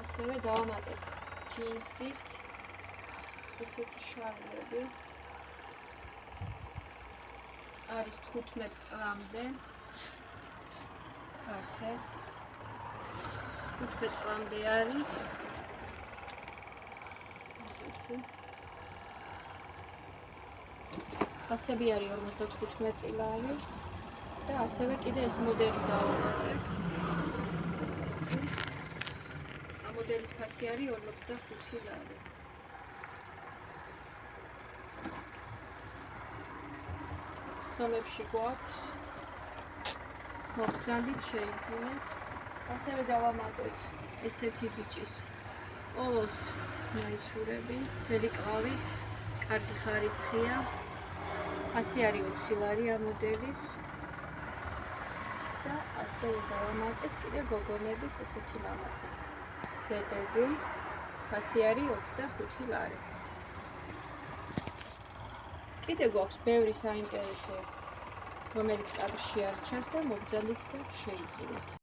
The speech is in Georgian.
ასევე დავამატეთ ჯინსის ესეთი შარლები. არის 15 წლამდე. ხარხე 15 წლამდე არის. ასები არის 55 ლარი და ასევე კიდე ეს მოდელი დავამატეთ. ამ მოდელის ფასი არის 45 ლარი. ხსომებში გვაქვს მოგზანდით შეიძინეთ. ასევე დავამატეთ ესეთი ბიჭის პოლოს მაისურები, ძელი კლავით, კარგი ხარისხია. ფასი არის 20 ლარი ამ მოდელის. და ასევე დავამატეთ კიდე გოგონების ესეთი ლამაზი ზედები. ფასი არის 25 ლარი. კიდე გვაქვს ბევრი საინტერესო, რომელიც კადრში არ ჩანს და მოგზავნით და შეიძინეთ.